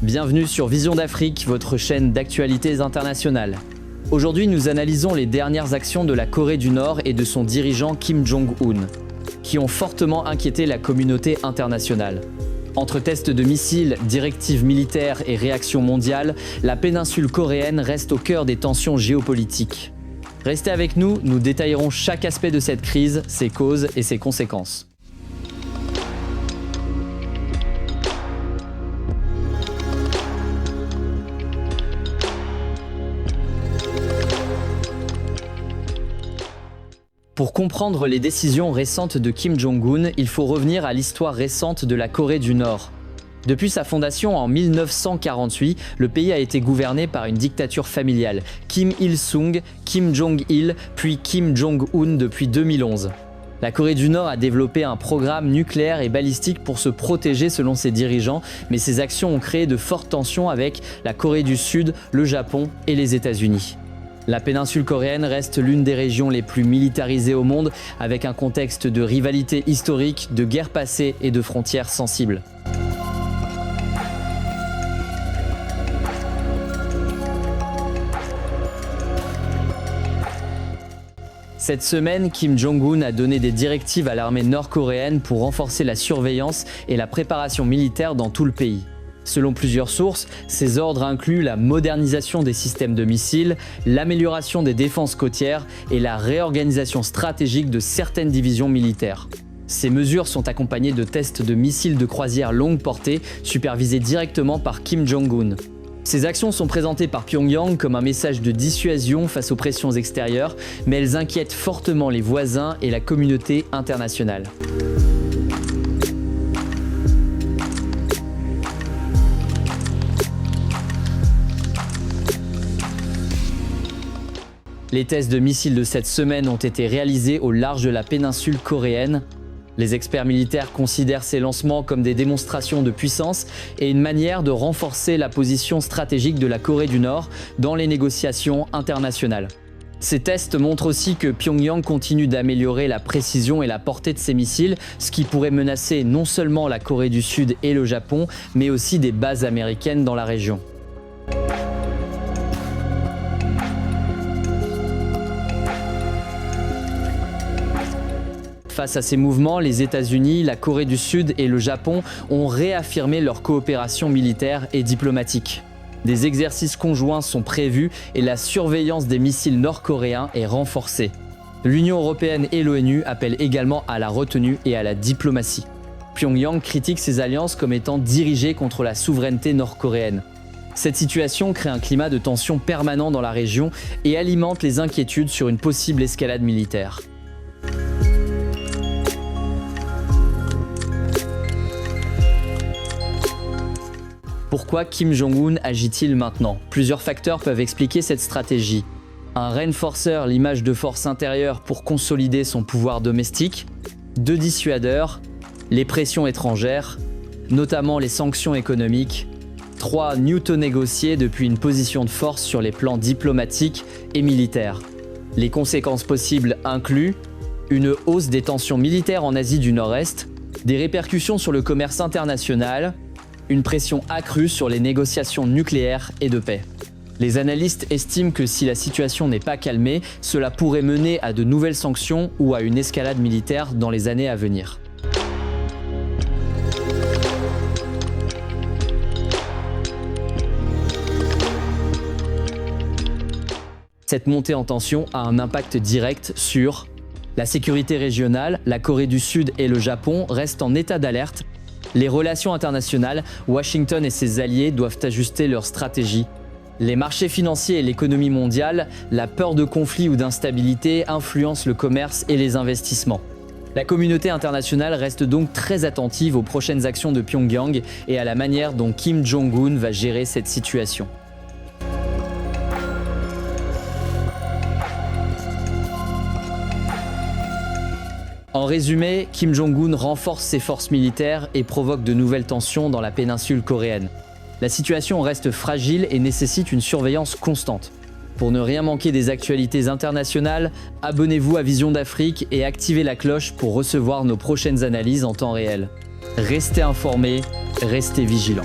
Bienvenue sur Vision d'Afrique, votre chaîne d'actualités internationales. Aujourd'hui, nous analysons les dernières actions de la Corée du Nord et de son dirigeant Kim Jong-un, qui ont fortement inquiété la communauté internationale. Entre tests de missiles, directives militaires et réactions mondiales, la péninsule coréenne reste au cœur des tensions géopolitiques. Restez avec nous, nous détaillerons chaque aspect de cette crise, ses causes et ses conséquences. Pour comprendre les décisions récentes de Kim Jong-un, il faut revenir à l'histoire récente de la Corée du Nord. Depuis sa fondation en 1948, le pays a été gouverné par une dictature familiale, Kim Il-sung, Kim Jong-il, puis Kim Jong-un depuis 2011. La Corée du Nord a développé un programme nucléaire et balistique pour se protéger selon ses dirigeants, mais ces actions ont créé de fortes tensions avec la Corée du Sud, le Japon et les États-Unis. La péninsule coréenne reste l'une des régions les plus militarisées au monde, avec un contexte de rivalité historique, de guerre passée et de frontières sensibles. Cette semaine, Kim Jong-un a donné des directives à l'armée nord-coréenne pour renforcer la surveillance et la préparation militaire dans tout le pays. Selon plusieurs sources, ces ordres incluent la modernisation des systèmes de missiles, l'amélioration des défenses côtières et la réorganisation stratégique de certaines divisions militaires. Ces mesures sont accompagnées de tests de missiles de croisière longue portée supervisés directement par Kim Jong-un. Ces actions sont présentées par Pyongyang comme un message de dissuasion face aux pressions extérieures, mais elles inquiètent fortement les voisins et la communauté internationale. Les tests de missiles de cette semaine ont été réalisés au large de la péninsule coréenne. Les experts militaires considèrent ces lancements comme des démonstrations de puissance et une manière de renforcer la position stratégique de la Corée du Nord dans les négociations internationales. Ces tests montrent aussi que Pyongyang continue d'améliorer la précision et la portée de ses missiles, ce qui pourrait menacer non seulement la Corée du Sud et le Japon, mais aussi des bases américaines dans la région. Face à ces mouvements, les États-Unis, la Corée du Sud et le Japon ont réaffirmé leur coopération militaire et diplomatique. Des exercices conjoints sont prévus et la surveillance des missiles nord-coréens est renforcée. L'Union européenne et l'ONU appellent également à la retenue et à la diplomatie. Pyongyang critique ces alliances comme étant dirigées contre la souveraineté nord-coréenne. Cette situation crée un climat de tension permanent dans la région et alimente les inquiétudes sur une possible escalade militaire. Pourquoi Kim Jong-un agit-il maintenant? Plusieurs facteurs peuvent expliquer cette stratégie. Un reinforcer, l'image de force intérieure pour consolider son pouvoir domestique. Deux dissuadeurs, les pressions étrangères, notamment les sanctions économiques. 3 Newton négociés depuis une position de force sur les plans diplomatiques et militaires. Les conséquences possibles incluent une hausse des tensions militaires en Asie du Nord-Est, des répercussions sur le commerce international, une pression accrue sur les négociations nucléaires et de paix. Les analystes estiment que si la situation n'est pas calmée, cela pourrait mener à de nouvelles sanctions ou à une escalade militaire dans les années à venir. Cette montée en tension a un impact direct sur la sécurité régionale. La Corée du Sud et le Japon restent en état d'alerte. Les relations internationales, Washington et ses alliés doivent ajuster leur stratégie. Les marchés financiers et l'économie mondiale, la peur de conflit ou d'instabilité influencent le commerce et les investissements. La communauté internationale reste donc très attentive aux prochaines actions de Pyongyang et à la manière dont Kim Jong-un va gérer cette situation. En résumé, Kim Jong-un renforce ses forces militaires et provoque de nouvelles tensions dans la péninsule coréenne. La situation reste fragile et nécessite une surveillance constante. Pour ne rien manquer des actualités internationales, abonnez-vous à Vision d'Afrique et activez la cloche pour recevoir nos prochaines analyses en temps réel. Restez informés, restez vigilants.